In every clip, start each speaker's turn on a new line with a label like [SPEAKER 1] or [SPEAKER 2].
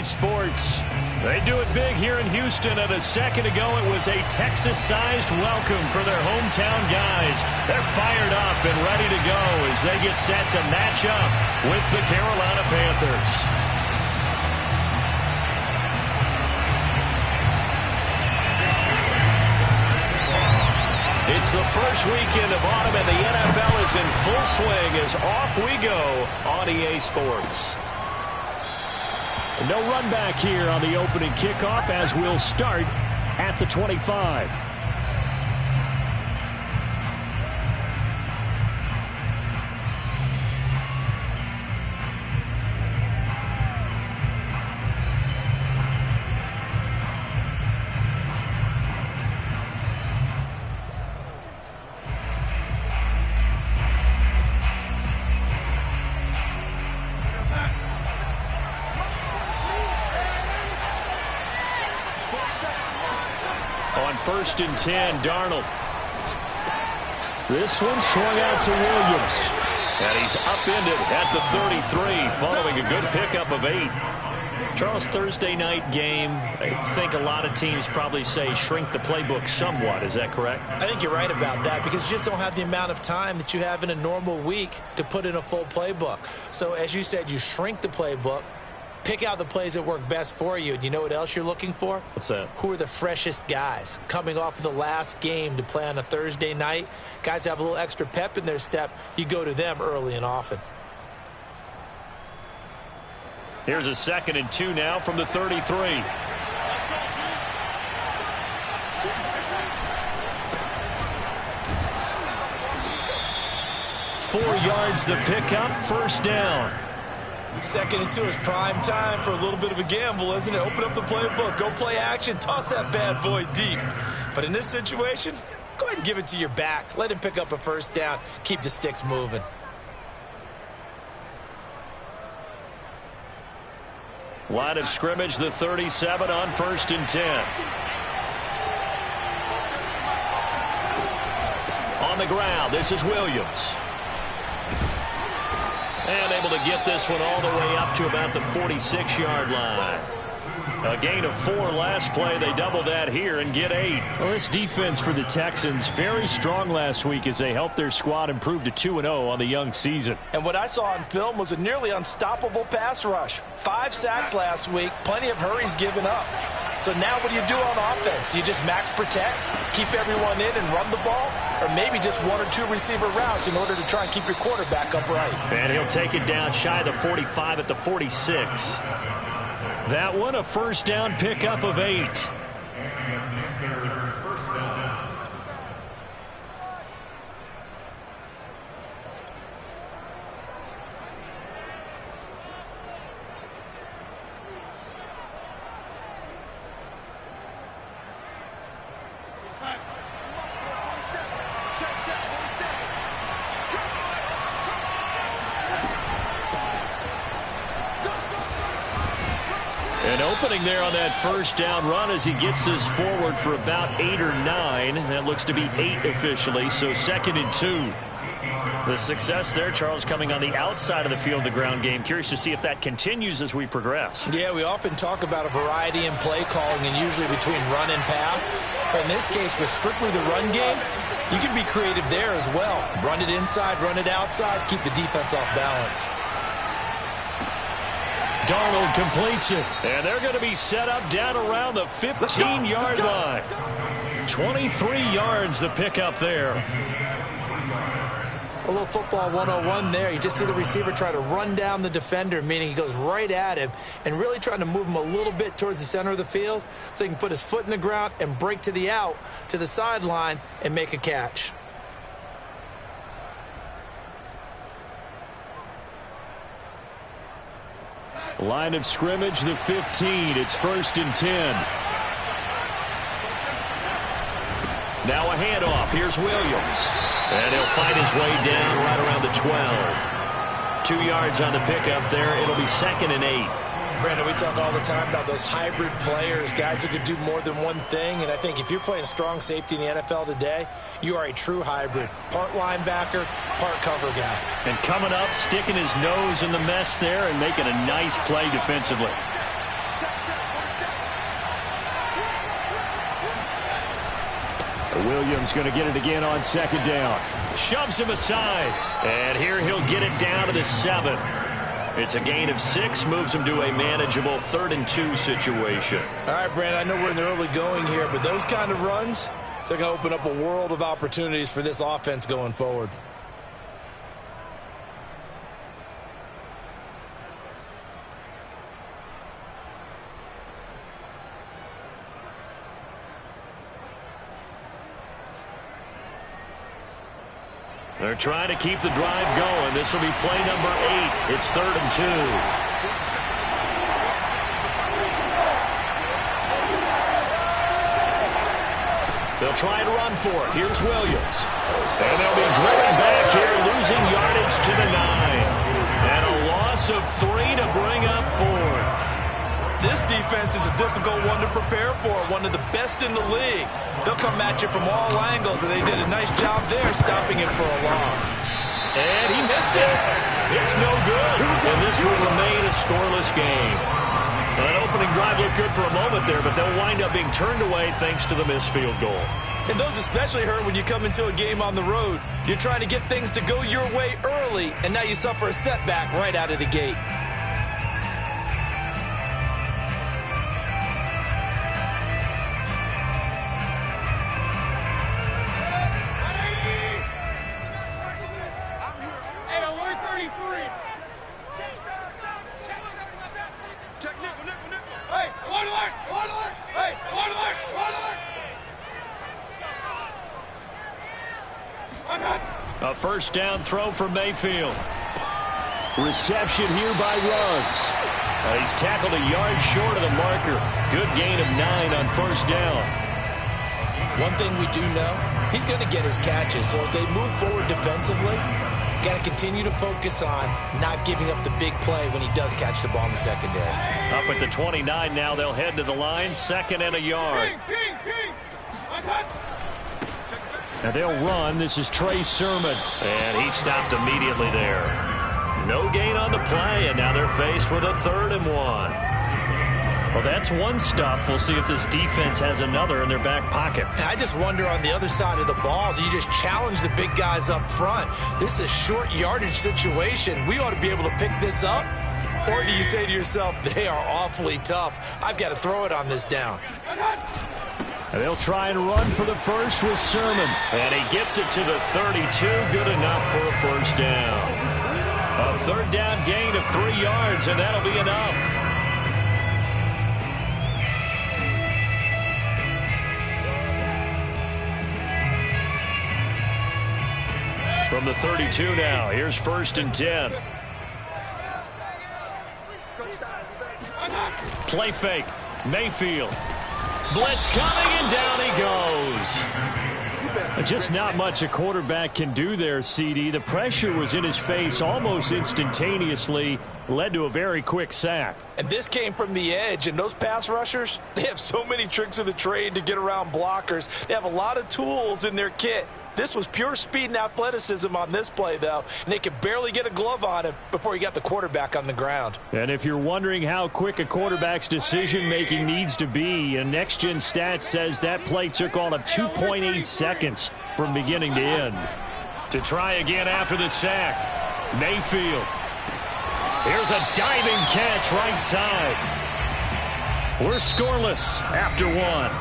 [SPEAKER 1] Sports. They do it big here in Houston, and a second ago it was a Texas-sized welcome for their hometown guys. They're fired up and ready to go as they get set to match up with the Carolina Panthers. It's the first weekend of autumn, and the NFL is in full swing as off we go on EA Sports. No run back here on the opening kickoff as we'll start at the 25. First and 10, Darnold. This one swung out to Williams. And he's upended at the 33 following a good pickup of 8. Charles, Thursday night game, I think a lot of teams probably say shrink the playbook somewhat. Is that correct?
[SPEAKER 2] I think you're right about that because you just don't have the amount of time that you have in a normal week to put in a full playbook. So as you said, you shrink the playbook. Pick out the plays that work best for you. And you know what else you're looking for?
[SPEAKER 1] What's that?
[SPEAKER 2] Who are the freshest guys coming off of the last game to play on a Thursday night? Guys have a little extra pep in their step. You go to them early and often.
[SPEAKER 1] Here's a 2nd and 2 now from the 33. 4 yards the pickup, first down.
[SPEAKER 2] 2nd and 2 is prime time for a little bit of a gamble, isn't it? Open up the playbook, go play action, toss that bad boy deep. But in this situation, go ahead and give it to your back. Let him pick up a first down. Keep the sticks moving.
[SPEAKER 1] Line of scrimmage, the 37 on 1st and 10. On the ground, this is Williams. And able to get this one all the way up to about the 46-yard line. A gain of 4 last play. They double that here and get 8. Well, this defense for the Texans, very strong last week as they helped their squad improve to 2-0 on the young season.
[SPEAKER 2] And what I saw on film was a nearly unstoppable pass rush. 5 sacks last week, plenty of hurries given up. So now what do you do on offense? You just max protect, keep everyone in and run the ball? Or maybe just 1 or 2 receiver routes in order to try and keep your quarterback upright.
[SPEAKER 1] And he'll take it down shy of the 45 at the 46. That one a first down pickup of 8. An opening there on that first down run as he gets this forward for about 8 or 9. That looks to be 8 officially, so 2nd and 2. The success there, Charles, coming on the outside of the field, the ground game. Curious to see if that continues as we progress.
[SPEAKER 2] Yeah, we often talk about a variety in play calling and usually between run and pass. But in this case, with strictly the run game, you can be creative there as well. Run it inside, run it outside, keep the defense off balance.
[SPEAKER 1] Darnold completes it. And they're going to be set up down around the 15-yard line. 23 yards the pickup there.
[SPEAKER 2] A little football 101 there. You just see the receiver try to run down the defender, meaning he goes right at him and really trying to move him a little bit towards the center of the field so he can put his foot in the ground and break to the out, to the sideline, and make a catch.
[SPEAKER 1] Line of scrimmage, the 15. It's 1st and 10. Now a handoff. Here's Williams. And he'll fight his way down right around the 12. 2 yards on the pickup there. It'll be 2nd and 8.
[SPEAKER 2] Brandon, we talk all the time about those hybrid players, guys who could do more than one thing. And I think if you're playing strong safety in the NFL today, you are a true hybrid. Part linebacker, part cover guy.
[SPEAKER 1] And coming up, sticking his nose in the mess there and making a nice play defensively. Williams going to get it again on second down. Shoves him aside. And here he'll get it down to the 7. It's a gain of 6, moves him to a manageable 3rd and 2 situation.
[SPEAKER 2] All right, Brandon, I know we're in the early going here, but those kind of runs, they're going to open up a world of opportunities for this offense going forward.
[SPEAKER 1] They're trying to keep the drive going. This will be play number 8. It's 3rd and 2. They'll try and run for it. Here's Williams. And they'll be driven back here, losing yardage to the 9. And a loss of 3 to bring up 4.
[SPEAKER 2] This defense is a difficult one to prepare for, one of the best in the league. They'll come at you from all angles, and they did a nice job there stopping him for a loss.
[SPEAKER 1] And he missed it. It's no good. And this will remain a scoreless game. That opening drive looked good for a moment there, but they'll wind up being turned away thanks to the missed field goal.
[SPEAKER 2] And those especially hurt when you come into a game on the road. You're trying to get things to go your way early, and now you suffer a setback right out of the gate.
[SPEAKER 1] A first down throw for Mayfield. Reception here by Ruggs. He's tackled a yard short of the marker. Good gain of 9 on first down.
[SPEAKER 2] One thing we do know, he's going to get his catches. So as they move forward defensively, got to continue to focus on not giving up the big play when he does catch the ball in the secondary.
[SPEAKER 1] Up at the 29 now, they'll head to the line. 2nd and a yard. And they'll run. This is Trey Sermon. And he stopped immediately there. No gain on the play, and now they're faced with a 3rd and 1. Well, that's one stuff. We'll see if this defense has another in their back pocket.
[SPEAKER 2] I just wonder on the other side of the ball, do you just challenge the big guys up front? This is a short yardage situation. We ought to be able to pick this up. Or do you say to yourself, they are awfully tough. I've got to throw it on this down.
[SPEAKER 1] And they'll try and run for the first with Sermon. And he gets it to the 32. Good enough for a first down. A 3rd down gain of 3 yards, and that'll be enough. From the 32 now, here's 1st and 10. Play fake. Mayfield. Blitz coming, and down he goes. Just not much a quarterback can do there, CD. The pressure was in his face almost instantaneously, led to a very quick sack.
[SPEAKER 2] And this came from the edge, and those pass rushers, they have so many tricks of the trade to get around blockers. They have a lot of tools in their kit. This was pure speed and athleticism on this play, though, and they could barely get a glove on him before he got the quarterback on the ground.
[SPEAKER 1] And if you're wondering how quick a quarterback's decision-making needs to be, and Next Gen Stats says that play took all of 2.8 seconds from beginning to end. To try again after the sack, Mayfield. Here's a diving catch right side. We're scoreless after 1.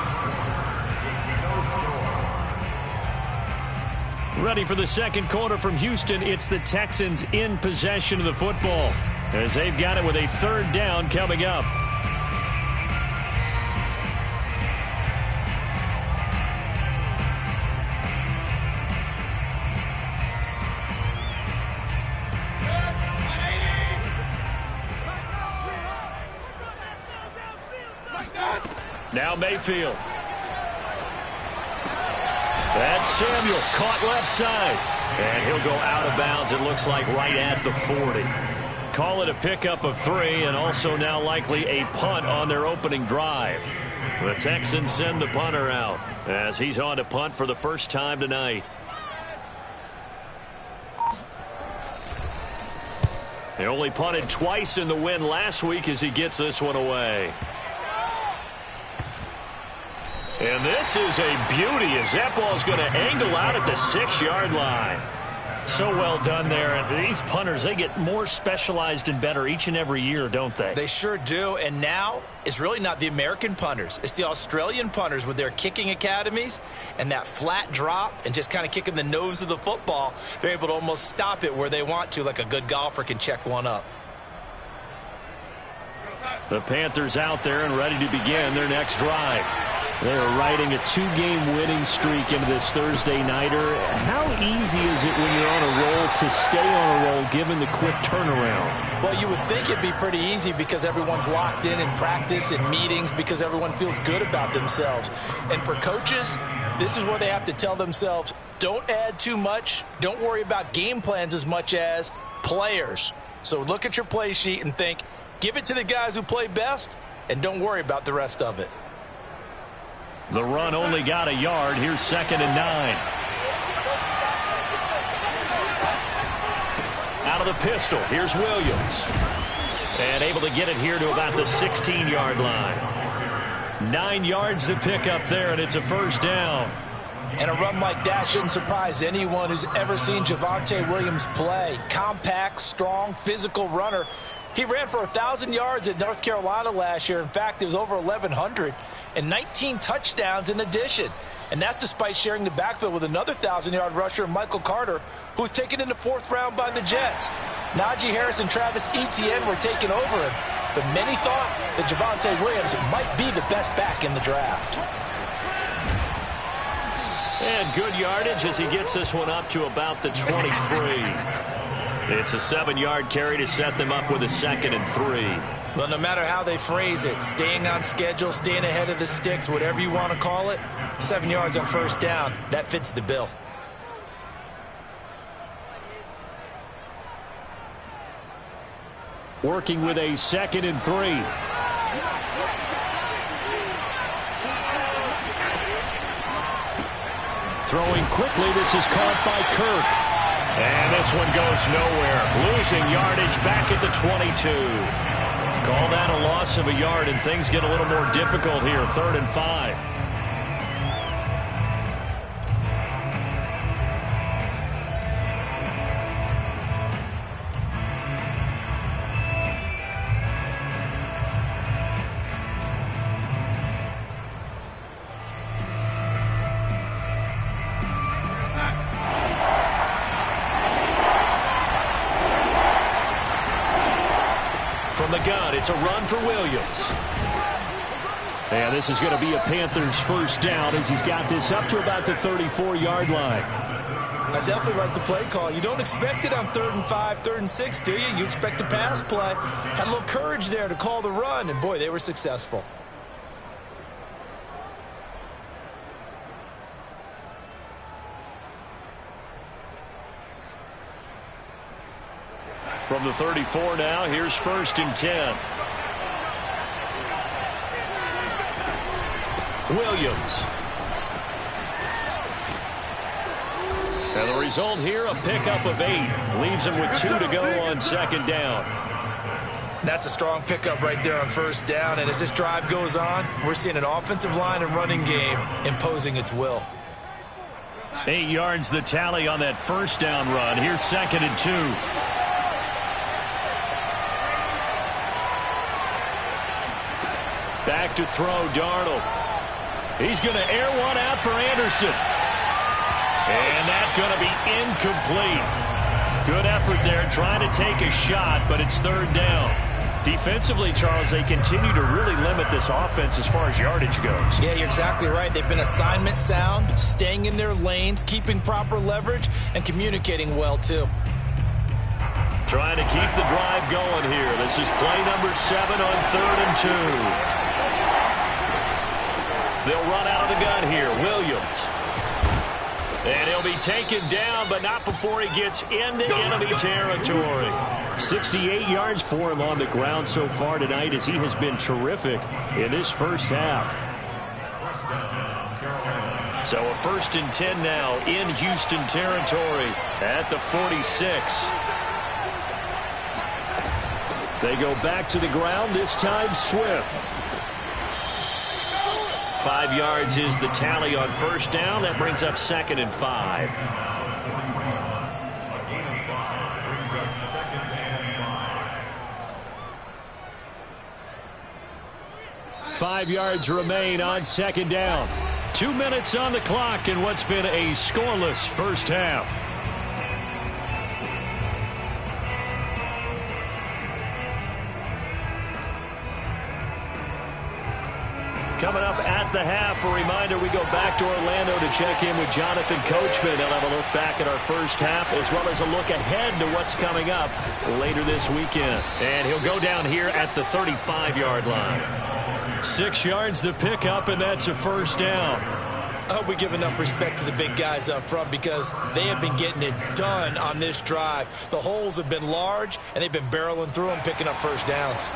[SPEAKER 1] Ready for the second quarter from Houston. It's the Texans in possession of the football as they've got it with a 3rd down coming up. Now Mayfield. That's Samuel, caught left side. And he'll go out of bounds, it looks like, right at the 40. Call it a pickup of 3, and also now likely a punt on their opening drive. The Texans send the punter out as he's on to punt for the first time tonight. They only punted twice in the win last week as he gets this one away. And this is a beauty as that ball's going to angle out at the 6-yard line. So well done there. And these punters, they get more specialized and better each and every year, don't they?
[SPEAKER 2] They sure do. And now it's really not the American punters. It's the Australian punters with their kicking academies and that flat drop and just kind of kicking the nose of the football. They're able to almost stop it where they want to, like a good golfer can check one up.
[SPEAKER 1] The Panthers out there and ready to begin their next drive. They are riding a 2-game winning streak into this Thursday nighter. How easy is it when you're on a roll to stay on a roll given the quick turnaround?
[SPEAKER 2] Well, you would think it'd be pretty easy because everyone's locked in practice and meetings because everyone feels good about themselves. And for coaches, this is where they have to tell themselves, don't add too much. Don't worry about game plans as much as players. So look at your play sheet and think, give it to the guys who play best and don't worry about the rest of it.
[SPEAKER 1] The run only got a yard. Here's 2nd and 9. Out of the pistol, here's Williams. And able to get it here to about the 16-yard line. 9 yards to pick up there, and it's a first down.
[SPEAKER 2] And a run like that shouldn't surprise anyone who's ever seen Javonte Williams play. Compact, strong, physical runner. He ran for 1,000 yards at North Carolina last year. In fact, it was over 1,100 and 19 touchdowns in addition. And that's despite sharing the backfield with another 1,000-yard rusher, Michael Carter, who was taken in the 4th round by the Jets. Najee Harris and Travis Etienne were taking over him, but many thought that Javonte Williams might be the best back in the draft.
[SPEAKER 1] And good yardage as he gets this one up to about the 23. It's a 7-yard carry to set them up with a 2nd and 3.
[SPEAKER 2] Well, no matter how they phrase it, staying on schedule, staying ahead of the sticks, whatever you want to call it, 7 yards on first down, that fits the bill.
[SPEAKER 1] Working with a 2nd and 3. Throwing quickly, this is caught by Kirk. And this one goes nowhere. Losing yardage back at the 22. Call that a loss of a yard, and things get a little more difficult here. 3rd and 5. From the gun, it's a run for Williams. And this is going to be a Panthers first down as he's got this up to about the 34-yard line.
[SPEAKER 2] I definitely like the play call. You don't expect it on 3rd and 5, 3rd and 6, do you? You expect a pass play. Had a little courage there to call the run, and boy, they were successful.
[SPEAKER 1] From the 34 now, here's 1st and 10. Williams. And the result here, a pickup of 8. Leaves him with 2 to go on 2nd down.
[SPEAKER 2] That's a strong pickup right there on first down. And as this drive goes on, we're seeing an offensive line and running game imposing its will.
[SPEAKER 1] 8 yards the tally on that first down run. Here's 2nd and 2. Back to throw, Darnold. He's going to air one out for Anderson. And that's going to be incomplete. Good effort there trying to take a shot, but it's 3rd down. Defensively, Charles, they continue to really limit this offense as far as yardage goes.
[SPEAKER 2] Yeah, you're exactly right. They've been assignment sound, staying in their lanes, keeping proper leverage, and communicating well, too.
[SPEAKER 1] Trying to keep the drive going here. This is play number 7 on 3rd and 2. They'll run out of the gun here. Williams. And he'll be taken down, but not before he gets into enemy territory. 68 yards for him on the ground so far tonight as he has been terrific in this first half. So a 1st and 10 now in Houston territory at the 46. They go back to the ground, this time Swift. 5 yards is the tally on first down. That brings up 2nd and 5. 5 yards remain on 2nd down. 2 minutes on the clock in what's been a scoreless first half. Coming up at the half, a reminder, we go back to Orlando to check in with Jonathan Coachman. He'll have a look back at our first half as well as a look ahead to what's coming up later this weekend. And he'll go down here at the 35-yard line. 6 yards the pickup, and that's a first down.
[SPEAKER 2] I hope we give enough respect to the big guys up front because they have been getting it done on this drive. The holes have been large, and they've been barreling through them, picking up first downs.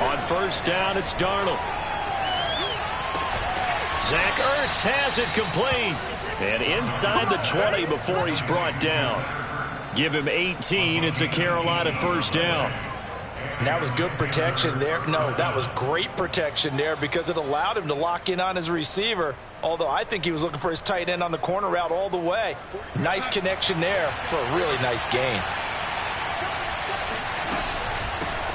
[SPEAKER 1] On first down, it's Darnold. Zach Ertz has it complete. And inside the 20 before he's brought down. Give him 18. It's a Carolina first down.
[SPEAKER 2] And that was good protection there. No, that was great protection there because it allowed him to lock in on his receiver. Although I think he was looking for his tight end on the corner route all the way. Nice connection there for a really nice gain.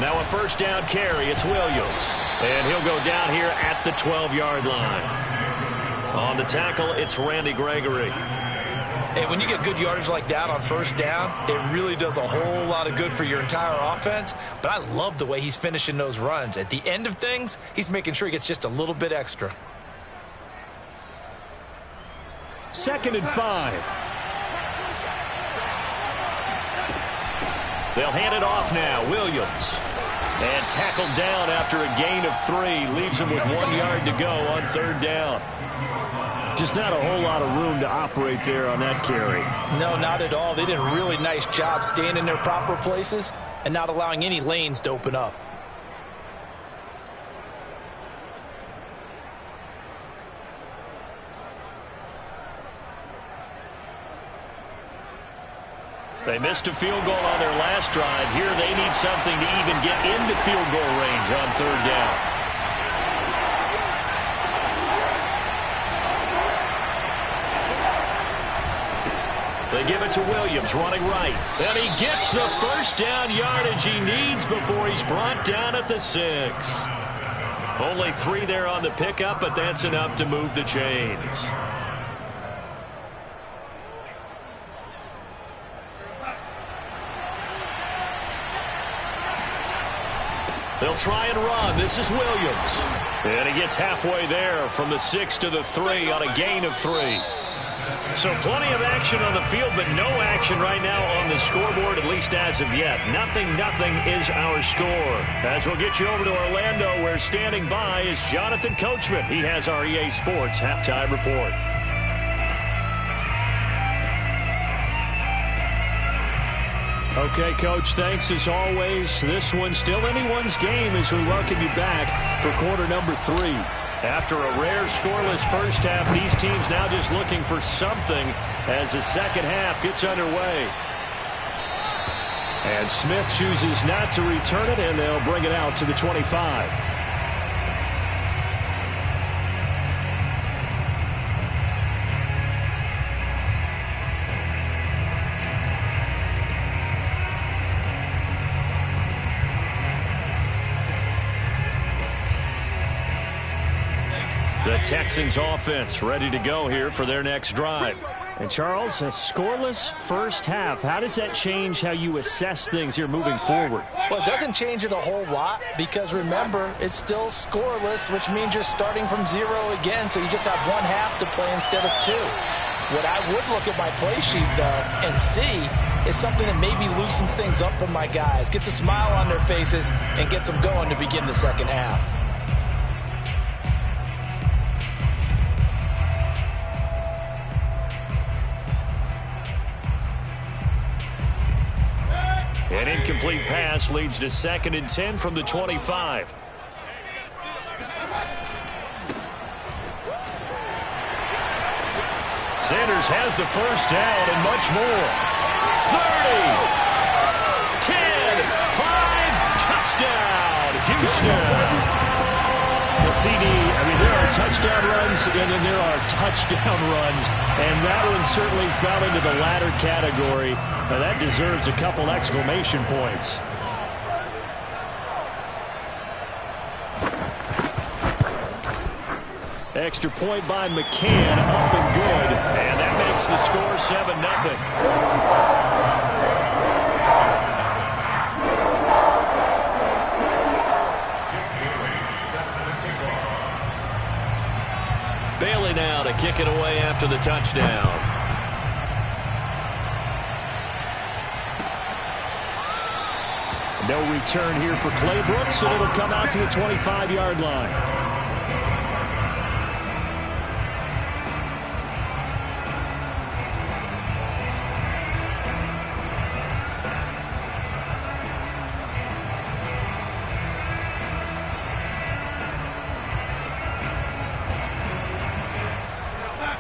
[SPEAKER 1] Now a first down carry. It's Williams. And he'll go down here at the 12-yard line. On the tackle, it's Randy Gregory.
[SPEAKER 2] And when you get good yardage like that on first down, it really does a whole lot of good for your entire offense. But I love the way he's finishing those runs. At the end of things, he's making sure he gets just a little bit extra.
[SPEAKER 1] 2nd and 5. They'll hand it off now. Williams. And tackled down after a gain of 3. Leaves him with 1 yard to go on third down. Just not a whole lot of room to operate there on that carry.
[SPEAKER 2] No, not at all. They did a really nice job staying in their proper places and not allowing any lanes to open up.
[SPEAKER 1] They missed a field goal on their last drive. Here they need something to even get into field goal range on third down. They give it to Williams, running right. And he gets the first down yardage he needs before he's brought down at the 6. Only 3 there on the pickup, but that's enough to move the chains. They'll try and run. This is Williams. And he gets halfway there from the 6 to the 3 on a gain of 3. So plenty of action on the field, but no action right now on the scoreboard, at least as of yet. 0-0 is our score. As we'll get you over to Orlando, where standing by is Jonathan Coachman. He has our EA Sports halftime report. Okay, Coach, thanks as always. This one's still anyone's game as we welcome you back for quarter number 3. After a rare scoreless first half, these teams now just looking for something as the second half gets underway. And Smith chooses not to return it, and they'll bring it out to the 25. The Texans offense ready to go here for their next drive. And Charles, a scoreless first half. How does that change how you assess things here moving forward?
[SPEAKER 2] Well, it doesn't change it a whole lot because remember, it's still scoreless, which means you're starting from 0 again, so you just have 1 half to play instead of 2. What I would look at my play sheet, though, and see is something that maybe loosens things up for my guys, gets a smile on their faces, and gets them going to begin the second half.
[SPEAKER 1] An incomplete pass leads to 2nd and 10 from the 25. Sanders has the first down and much more. 30, 10, 5, Williams now. The CD, I mean, there are touchdown runs, and then there are touchdown runs, and that one certainly fell into the latter category. Now, that deserves a couple exclamation points. Extra point by McCann, up and good, and that makes the score 7-0. Bailey now to kick it away after the touchdown. No return here for Clay Brooks, and it'll come out to the 25-yard line.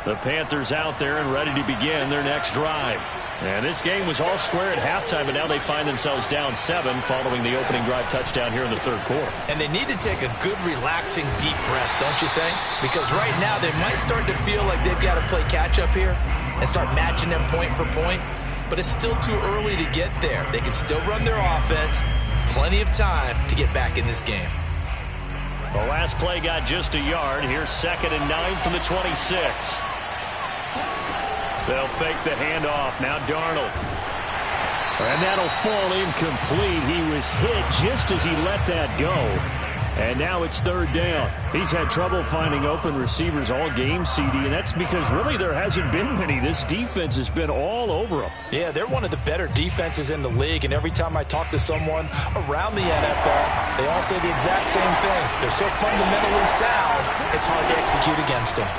[SPEAKER 1] The Panthers out there and ready to begin their next drive. And this game was all square at halftime, but now they find themselves down 7 following the opening drive touchdown here in the third quarter.
[SPEAKER 2] And they need to take a good, relaxing, deep breath, don't you think? Because right now they might start to feel like they've got to play catch-up here and start matching them point for point. But it's still too early to get there. They can still run their offense. Plenty of time to get back in this game.
[SPEAKER 1] The last play got just a yard. Here's 2nd and 9 from the 26. They'll fake the handoff. Now Darnold. And that'll fall incomplete. He was hit just as he let that go. And now it's 3rd down. He's had trouble finding open receivers all game, CD, and that's because really there hasn't been many. This defense has been all over them.
[SPEAKER 2] Yeah, they're one of the better defenses in the league, and every time I talk to someone around the NFL, they all say the exact same thing. They're so fundamentally sound, it's hard to execute against them.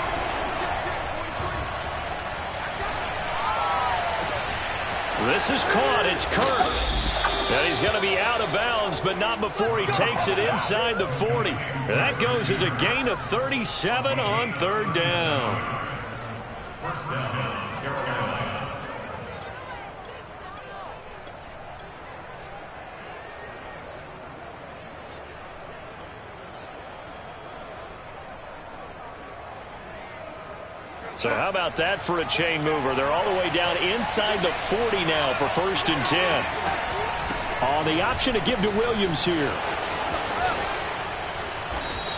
[SPEAKER 1] This is caught. It's Kirk. And he's going to be out of bounds, but not before he takes it inside the 40. And that goes as a gain of 37 on 3rd down. First down, Carolina. So how about that for a chain mover? They're all the way down inside the 40 now for 1st and 10. Oh, the option to give to Williams here.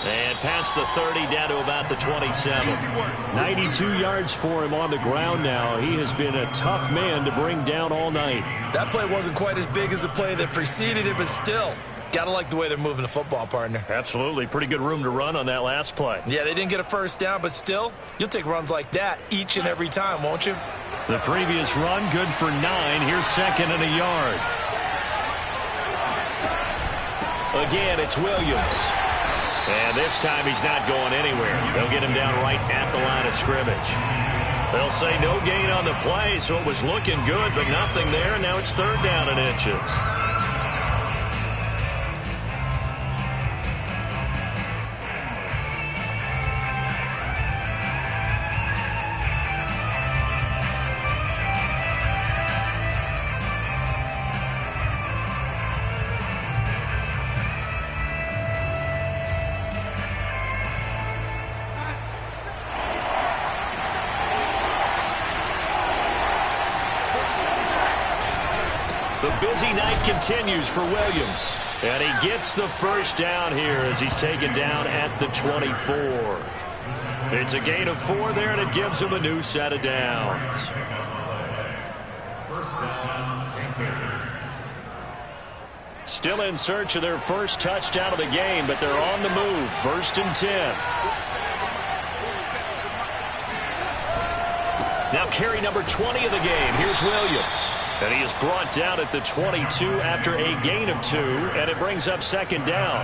[SPEAKER 1] And past the 30 down to about the 27. 92 yards for him on the ground now. He has been a tough man to bring down all night.
[SPEAKER 2] That play wasn't quite as big as the play that preceded it, but still, got to like the way they're moving the football, partner.
[SPEAKER 1] Absolutely. Pretty good room to run on that last play.
[SPEAKER 2] Yeah, they didn't get a first down, but still, you'll take runs like that each and every time, won't you?
[SPEAKER 1] The previous run, good for 9. Here's 2nd and a yard. Again, it's Williams. And this time he's not going anywhere. They'll get him down right at the line of scrimmage. They'll say no gain on the play, so it was looking good, but nothing there. Now it's 3rd down and inches. Busy night continues for Williams. And he gets the first down here as he's taken down at the 24. It's a gain of 4 there, and it gives him a new set of downs. First down. Still in search of their first touchdown of the game, but they're on the move. 1st and 10. Now carry number 20 of the game. Here's Williams. And he is brought down at the 22 after a gain of 2, and it brings up 2nd down.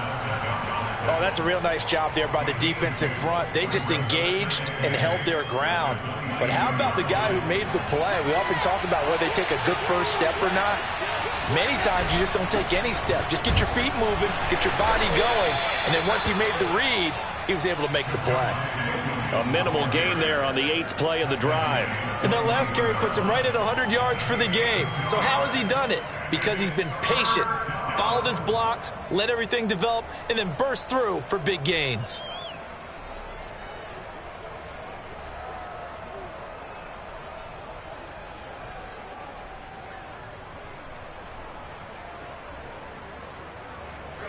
[SPEAKER 2] Oh, that's a real nice job there by the defense in front. They just engaged and held their ground. But how about the guy who made the play? We often talk about whether they take a good first step or not. Many times you just don't take any step. Just get your feet moving, get your body going, and then once he made the read, he was able to make the play.
[SPEAKER 1] A minimal gain there on the 8th play of the drive.
[SPEAKER 2] And that last carry puts him right at 100 yards for the game. So how has he done it? Because he's been patient, followed his blocks, let everything develop, and then burst through for big gains.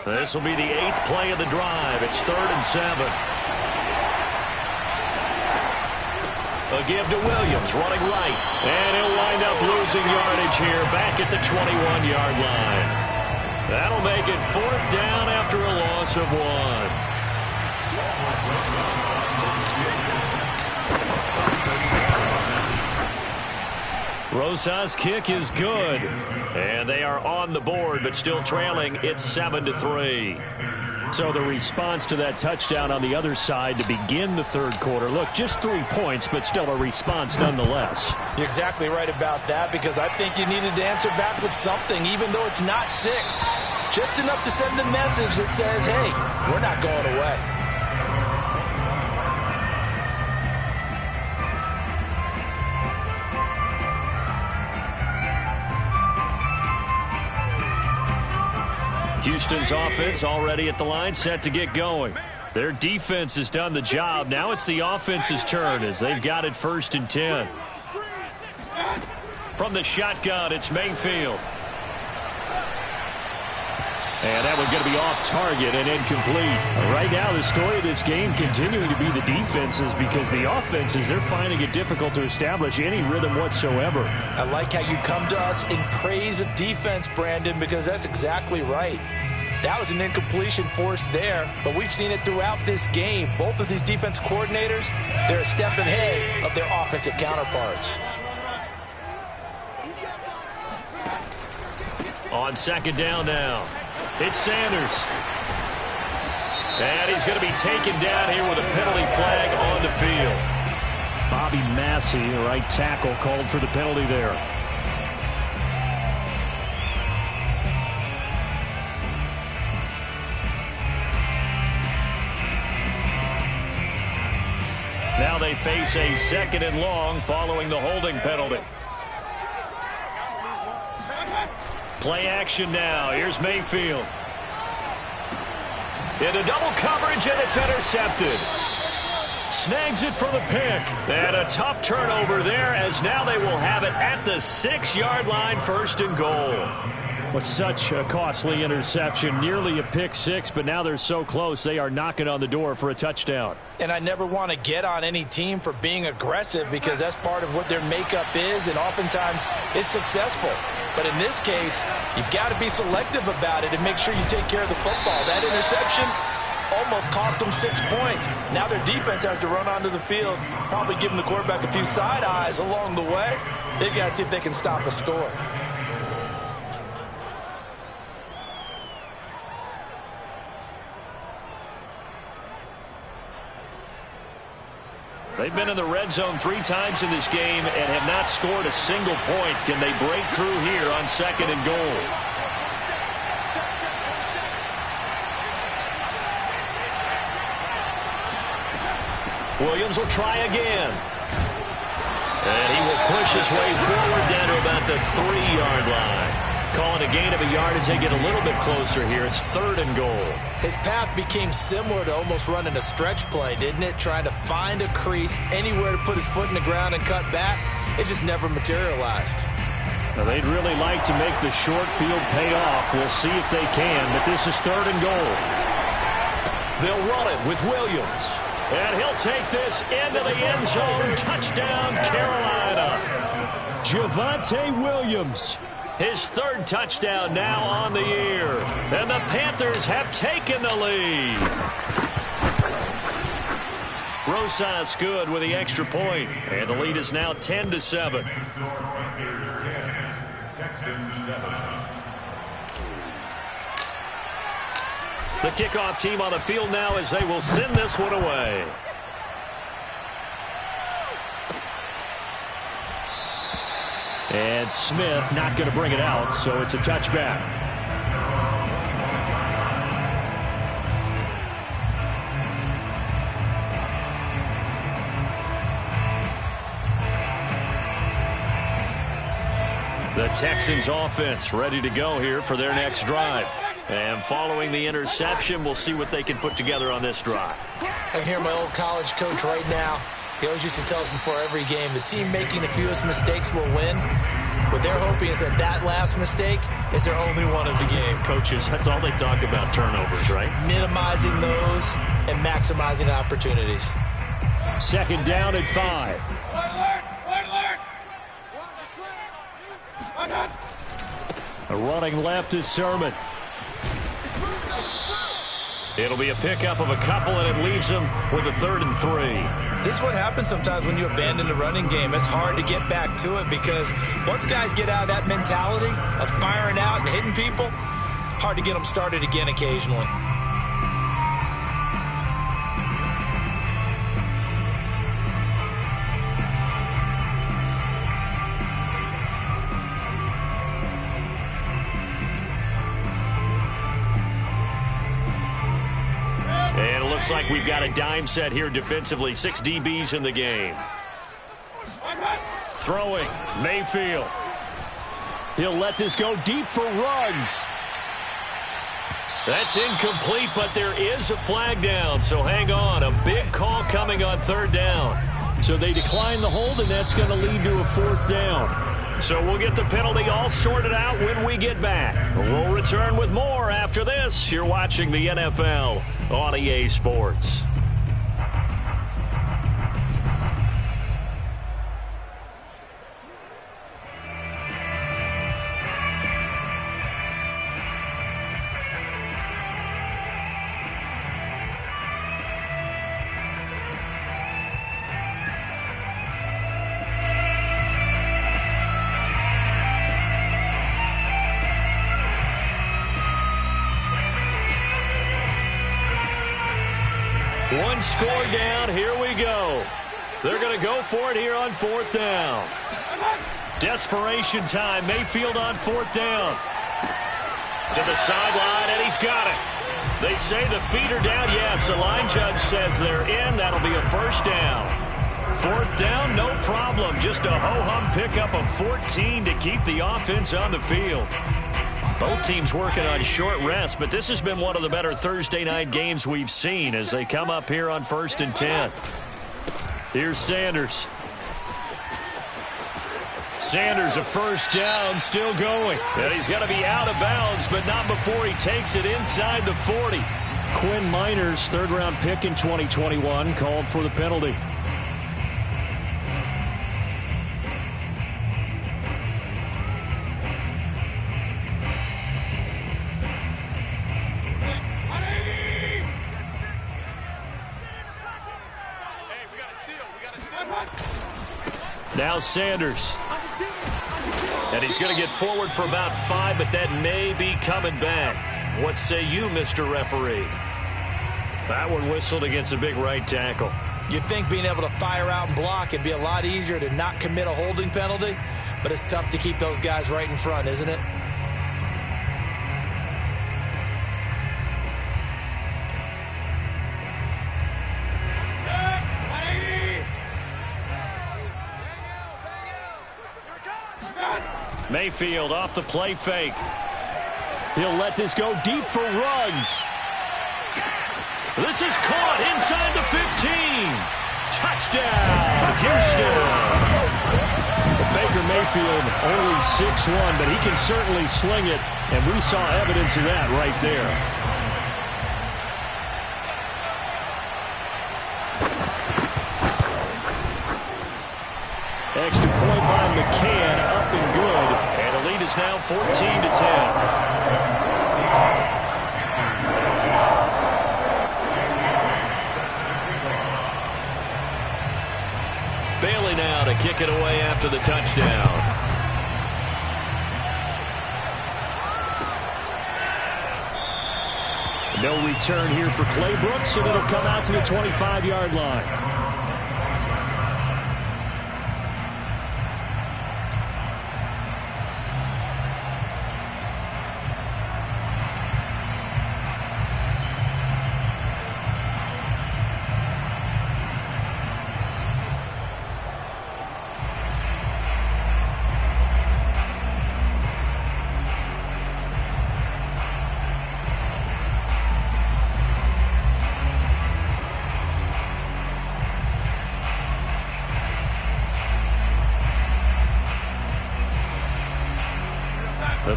[SPEAKER 1] This will be the 8th play of the drive. It's 3rd and 7. A give to Williams, running right. And he'll wind up losing yardage here back at the 21-yard line. That'll make it 4th down after a loss of 1. Rosas' kick is good. And they are on the board, but still trailing. It's 7-3. So the response to that touchdown on the other side to begin the 3rd quarter. Look, just 3 points, but still a response nonetheless.
[SPEAKER 2] You're exactly right about that, because I think you needed to answer back with something, even though it's not 6. Just enough to send a message that says, hey, we're not going away.
[SPEAKER 1] Houston's offense already at the line, set to get going. Their defense has done the job. Now it's the offense's turn as they've got it 1st and 10. From the shotgun, it's Mayfield. And that one's going to be off target and incomplete. Right now, the story of this game continuing to be the defenses, because the offenses, they're finding it difficult to establish any rhythm whatsoever.
[SPEAKER 2] I like how you come to us in praise of defense, Brandon, because that's exactly right. That was an incompletion forced there, but we've seen it throughout this game. Both of these defense coordinators, they're a step ahead of their offensive counterparts.
[SPEAKER 1] On 2nd down now, it's Sanders. And he's going to be taken down here with a penalty flag on the field. Bobby Massey, the right tackle, called for the penalty there. Now they face a 2nd and long following the holding penalty. Play action now. Here's Mayfield. Into double coverage, and it's intercepted. Snags it for the pick. And a tough turnover there, as now they will have it at the 6-yard line, 1st and goal. With such a costly interception, nearly a pick six, but now they're so close they are knocking on the door for a touchdown.
[SPEAKER 2] And I never want to get on any team for being aggressive, because that's part of what their makeup is, and oftentimes it's successful. But in this case, you've got to be selective about it and make sure you take care of the football. That interception almost cost them 6 points. Now their defense has to run onto the field, probably giving the quarterback a few side eyes along the way. They've got to see if they can stop a score.
[SPEAKER 1] They've been in the red zone 3 times in this game and have not scored a single point. Can they break through here on 2nd and goal? Williams will try again. And he will push his way forward down to about the 3-yard line. Calling a gain of a yard as they get a little bit closer here. It's 3rd and goal.
[SPEAKER 2] His path became similar to almost running a stretch play, didn't it? Trying to find a crease, anywhere to put his foot in the ground and cut back. It just never materialized.
[SPEAKER 1] Now, they'd really like to make the short field pay off. We'll see if they can, but this is 3rd and goal. They'll run it with Williams. And he'll take this into the end zone. Touchdown, Carolina. Javonte Williams. His 3rd touchdown now on the year. And the Panthers have taken the lead. Rosas good with the extra point. And the lead is now 10-7. The kickoff team on the field now as they will send this one away. And Smith not going to bring it out, so it's a touchback. The Texans offense ready to go here for their next drive. And following the interception, we'll see what they can put together on this drive.
[SPEAKER 2] I can hear my old college coach right now. He always used to tell us before every game, the team making the fewest mistakes will win. What they're hoping is that that last mistake is their only one of the game.
[SPEAKER 1] Coaches, that's all they talk about, turnovers, right?
[SPEAKER 2] Minimizing those and maximizing opportunities.
[SPEAKER 1] 2nd down and 5. A running left is Sermon. It'll be a pickup of a couple, and it leaves him with a 3rd and 3.
[SPEAKER 2] This is what happens sometimes when you abandon the running game. It's hard to get back to it because once guys get out of that mentality of firing out and hitting people, hard to get them started again occasionally.
[SPEAKER 1] And it looks like we've got a dime set here defensively. 6 DBs in the game. Throwing, Mayfield. He'll let this go deep for Ruggs. That's incomplete, but there is a flag down, so hang on. A big call coming on 3rd down. So they decline the hold, and that's going to lead to a 4th down. So we'll get the penalty all sorted out when we get back. We'll return with more after this. You're watching the NFL on EA Sports. One score down. Here we go. They're going to go for it here on 4th down. Desperation time. Mayfield on 4th down. To the sideline, and he's got it. They say the feet are down. Yes, the line judge says they're in. That'll be a 1st down. 4th down, no problem. Just a ho-hum pickup of 14 to keep the offense on the field. Both teams working on short rest, but this has been one of the better Thursday night games we've seen as they come up here on 1st and 10. Here's Sanders. Sanders, a 1st down, still going. And he's got to be out of bounds, but not before he takes it inside the 40. Quinn Miners, 3rd-round pick in 2021, called for the penalty. Now Sanders. And he's going to get forward for about 5, but that may be coming back. What say you, Mr. Referee? That one whistled against a big right tackle.
[SPEAKER 2] You'd think being able to fire out and block, it'd be a lot easier to not commit a holding penalty, but it's tough to keep those guys right in front, isn't it?
[SPEAKER 1] Mayfield off the play fake. He'll let this go deep for Ruggs. This is caught inside the 15. Touchdown, Houston. Baker Mayfield only 6'1", but he can certainly sling it, and we saw evidence of that right there. Extra point by McCann, up and good. And the lead is now 14-10. Bailey now to kick it away after the touchdown. No return here for Clay Brooks, and it'll come out to the 25-yard line.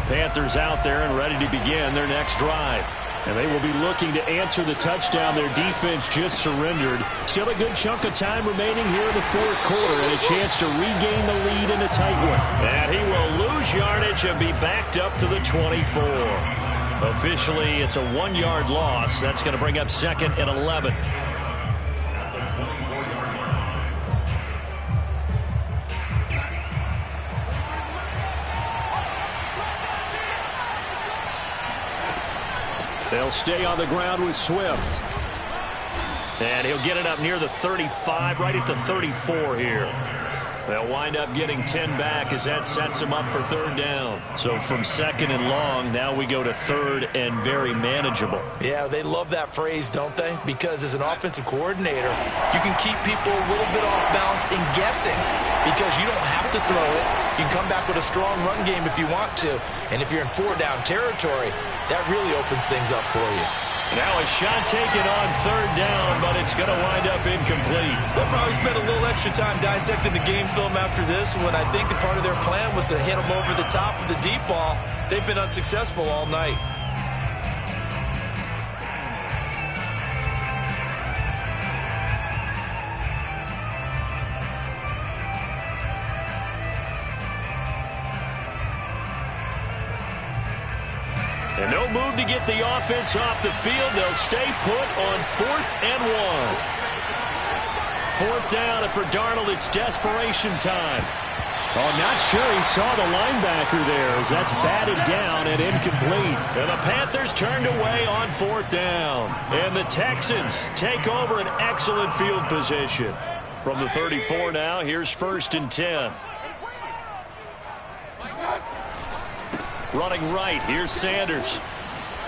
[SPEAKER 1] Panthers out there and ready to begin their next drive. And they will be looking to answer the touchdown their defense just surrendered. Still a good chunk of time remaining here in the fourth quarter and a chance to regain the lead in a tight one. And he will lose yardage and be backed up to the 24. Officially, it's a 1-yard loss. That's going to bring up 2nd and 11. They'll stay on the ground with Swift. And he'll get it up near the 35, right at the 34 here. They'll wind up getting 10 back as that sets them up for 3rd down. So from 2nd and long, now we go to 3rd and very manageable.
[SPEAKER 2] Yeah, they love that phrase, don't they? Because as an offensive coordinator, you can keep people a little bit off balance and guessing because you don't have to throw it. You can come back with a strong run game if you want to. And if you're in 4-down territory, that really opens things up for you.
[SPEAKER 1] Now a shot taken on 3rd down, but it's going to wind up incomplete.
[SPEAKER 2] They'll probably spend a little extra time dissecting the game film after this when I think the part of their plan was to hit them over the top of the deep ball. They've been unsuccessful all night.
[SPEAKER 1] And no move to get the offense off the field. They'll stay put on 4th and 1. 4th down, and for Darnold, it's desperation time. Oh, not sure he saw the linebacker there as that's batted down and incomplete. And the Panthers turned away on 4th down. And the Texans take over an excellent field position. From the 34 now, here's 1st and 10. Running right, here's Sanders.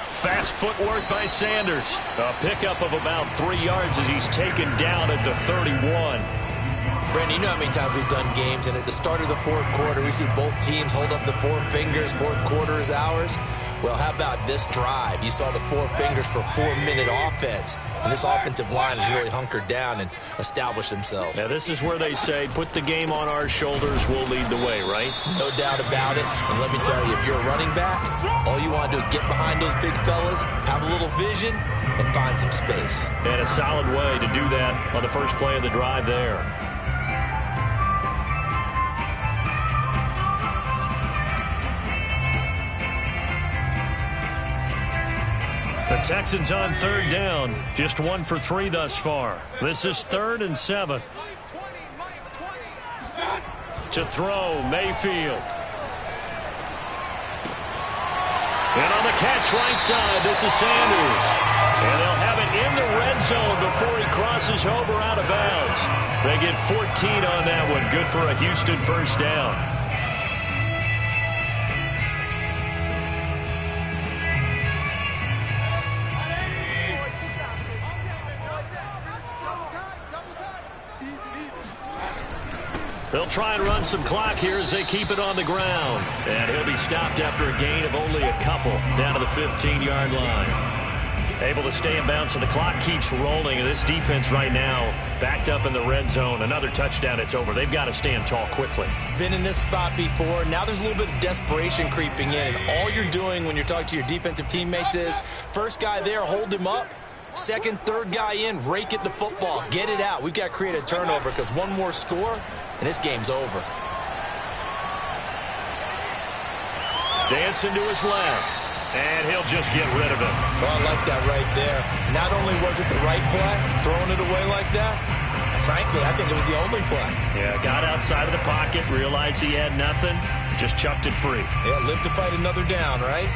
[SPEAKER 1] Fast footwork by Sanders. A pickup of about 3 yards as he's taken down at the 31.
[SPEAKER 2] Brandon, you know how many times we've done games, and at the start of the fourth quarter, we see both teams hold up the 4 fingers, fourth quarter is ours. Well, how about this drive? You saw the 4 fingers for 4-minute offense, and this offensive line has really hunkered down and established themselves.
[SPEAKER 1] Now, this is where they say, put the game on our shoulders, we'll lead the way, right?
[SPEAKER 2] No doubt about it, and let me tell you, if you're a running back, all you want to do is get behind those big fellas, have a little vision, and find some space.
[SPEAKER 1] And a solid way to do that on the first play of the drive there. The Texans on 3rd down. Just 1 for 3 thus far. This is 3rd and 7. To throw, Mayfield. And on the catch right side, this is Sanders. And they'll have it in the red zone before he crosses over out of bounds. They get 14 on that one. Good for a Houston 1st down. They'll try and run some clock here as they keep it on the ground. And he'll be stopped after a gain of only a couple down to the 15-yard line. Able to stay in bounds, so the clock keeps rolling. And this defense right now backed up in the red zone. Another touchdown, it's over. They've got to stand tall quickly.
[SPEAKER 2] Been in this spot before. Now there's a little bit of desperation creeping in. And all you're doing when you're talking to your defensive teammates is, first guy there, hold him up. Second, third guy in, rake at the football. Get it out. We've got to create a turnover because one more score, and this game's over.
[SPEAKER 1] Dancing to his left, and he'll just get rid of it.
[SPEAKER 2] So I like that right there. Not only was it the right play, throwing it away like that, frankly, I think it was the only play.
[SPEAKER 1] Yeah, got outside of the pocket, realized he had nothing, just chucked it free.
[SPEAKER 2] Yeah, live to fight another down, right?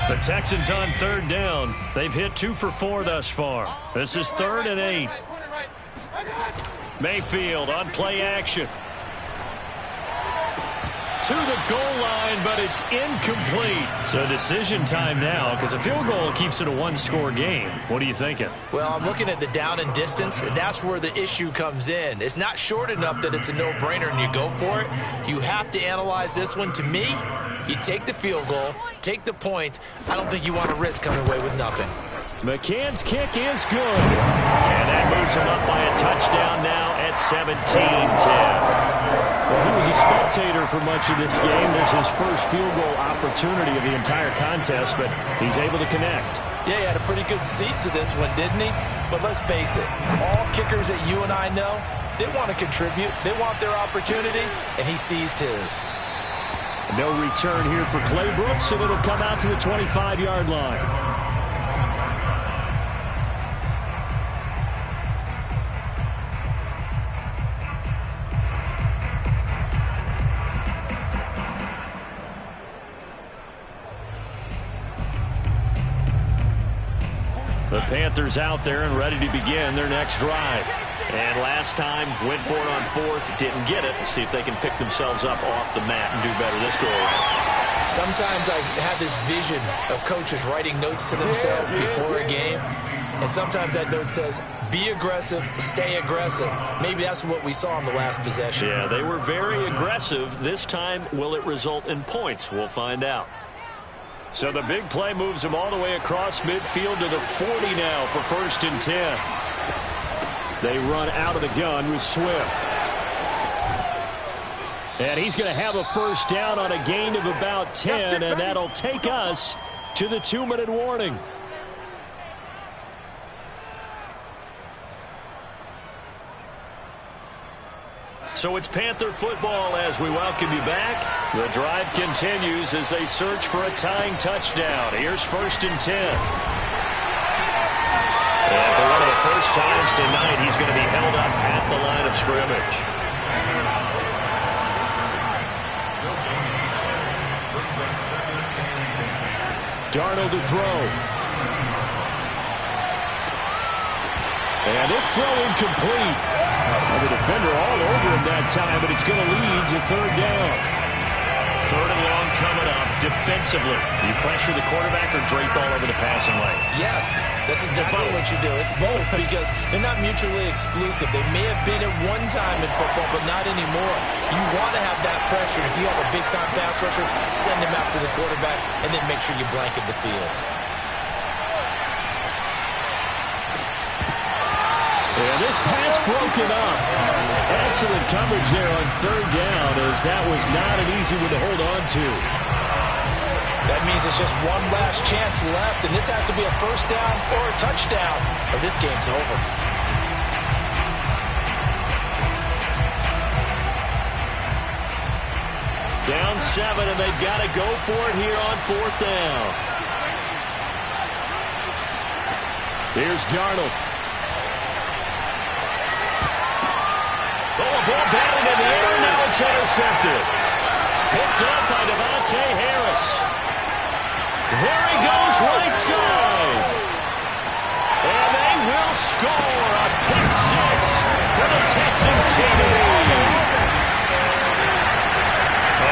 [SPEAKER 1] The Texans on 3rd down. They've hit 2 for 4 thus far. This is 3rd and 8. Mayfield on play action. To the goal line, but it's incomplete. So decision time now, because a field goal keeps it a 1-score game. What are you thinking?
[SPEAKER 2] Well, I'm looking at the down and distance, and that's where the issue comes in. It's not short enough that it's a no-brainer and you go for it. You have to analyze this one. To me, you take the field goal, take the points. I don't think you want to risk coming away with nothing.
[SPEAKER 1] McCann's kick is good. And that moves him up by a touchdown now at 17-10.
[SPEAKER 3] Well, he was a spectator for much of this game. This is his first field goal opportunity of the entire contest, but he's able to connect.
[SPEAKER 2] Yeah, he had a pretty good seat to this one, didn't he? But let's face it, all kickers that you and I know, they want to contribute. They want their opportunity, and he seized his.
[SPEAKER 3] No return here for Clay Brooks, and it'll come out to the 25-yard line.
[SPEAKER 1] The Panthers out there and ready to begin their next drive. And last time, went for it on fourth, didn't get it. Let's see if they can pick themselves up off the mat and do better this go-around.
[SPEAKER 2] Sometimes I have this vision of coaches writing notes to themselves before a game. And sometimes that note says, be aggressive, stay aggressive. Maybe that's what we saw in the last possession.
[SPEAKER 1] Yeah, they were very aggressive. This time, will it result in points? We'll find out. So the big play moves him all the way across midfield to the 40 now for 1st and 10.
[SPEAKER 3] They run out of the gun with Swift. And he's going to have a first down on a gain of about 10, and that'll take us to the 2-minute warning.
[SPEAKER 1] So it's Panther football as we welcome you back. The drive continues as they search for a tying touchdown. Here's 1st and 10. And for one of the first times tonight, he's going to be held up at the line of scrimmage.
[SPEAKER 3] Darnold to throw. And this throw incomplete. The defender all over him that time, but it's going to lead to 3rd down.
[SPEAKER 1] 3rd and long coming up defensively. You pressure the quarterback or drape all over the passing lane?
[SPEAKER 2] Yes, that's exactly what you do. It's both because they're not mutually exclusive. They may have been at one time in football, but not anymore. You want to have that pressure. If you have a big-time pass rusher, send him after the quarterback, and then make sure you blanket the field.
[SPEAKER 3] And this pass broken up. Excellent coverage there on 3rd down, as that was not an easy one to hold on to.
[SPEAKER 2] That means it's just one last chance left, and this has to be a first down or a touchdown, or this game's over.
[SPEAKER 1] Down 7, and they've got to go for it here on 4th down.
[SPEAKER 3] Here's Darnold.
[SPEAKER 1] Oh, ball batted in the air, now it's intercepted. Picked up by Devontae Harris. There he goes, right side. And they will score a pick 6 for the Texans team to lead.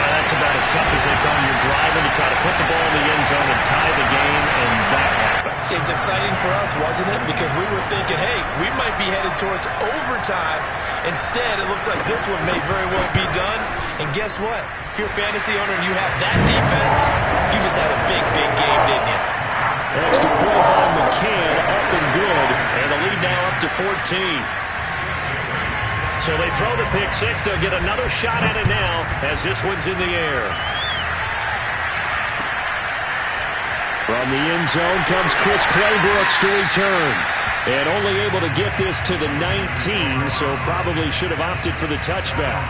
[SPEAKER 1] That's about as tough as they come. You're driving to try to put the ball in the end zone and tie the game, and that happens.
[SPEAKER 2] It's exciting for us, wasn't it? Because we were thinking, hey, we might be headed towards overtime. Instead, it looks like this one may very well be done. And guess what? If you're a fantasy owner and you have that defense, you just had a big, big game, didn't you?
[SPEAKER 3] Extra point by McCann, up and good.
[SPEAKER 1] And the lead now up to 14. So they throw the pick 6. They'll get another shot at it now as this one's in the air.
[SPEAKER 3] From the end zone comes Chris Claybrooks to return. And only able to get this to the 19, so probably should have opted for the touchback.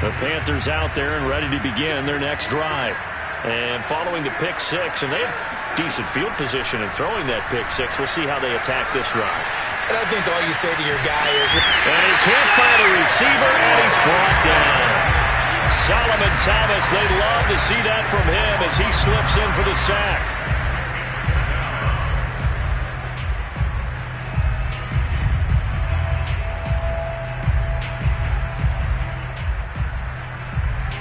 [SPEAKER 1] The Panthers out there and ready to begin their next drive. And following the pick 6, and they have decent field position in throwing that pick 6. We'll see how they attack this drive.
[SPEAKER 2] And I think all you say to your guy is...
[SPEAKER 1] And he can't find a receiver, and he's brought down. Solomon Thomas, they'd love to see that from him as he slips in for the sack.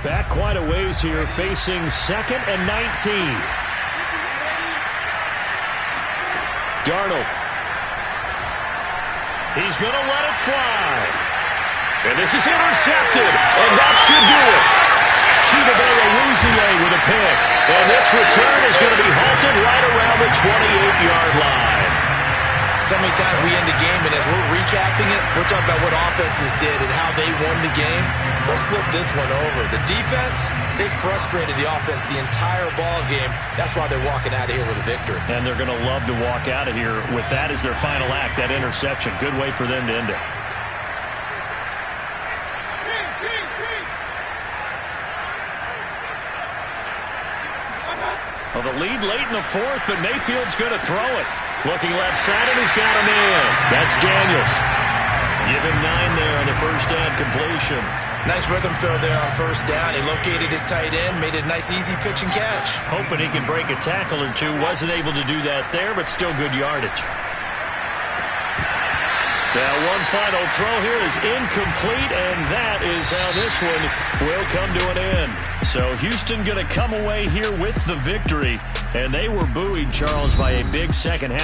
[SPEAKER 3] Back quite a ways here, facing 2nd and 19.
[SPEAKER 1] Darnold. He's going to let it fly. And this is intercepted. And that should do it. Chidobe Awuzie with a pick. And this return is going to be halted right around the 28-yard line.
[SPEAKER 2] So many times we end the game, and as we're recapping it, we're talking about what offenses did and how they won the game. Let's flip this one over. The defense, they frustrated the offense the entire ball game. That's why they're walking out of here with a victory.
[SPEAKER 1] And they're going to love to walk out of here with that as their final act, that interception. Good way for them to end it. Well, the lead late in the fourth, but Mayfield's going to throw it. Looking left side, and he's got him in. That's Daniels. Give him 9 there on the first down completion.
[SPEAKER 2] Nice rhythm throw there on first down. He located his tight end, made it a nice easy pitch and catch.
[SPEAKER 1] Hoping he could break a tackle or two. Wasn't able to do that there, but still good yardage. Now one final throw here is incomplete, and that is how this one will come to an end. So Houston going to come away here with the victory, and they were buoyed, Charles, by a big second half.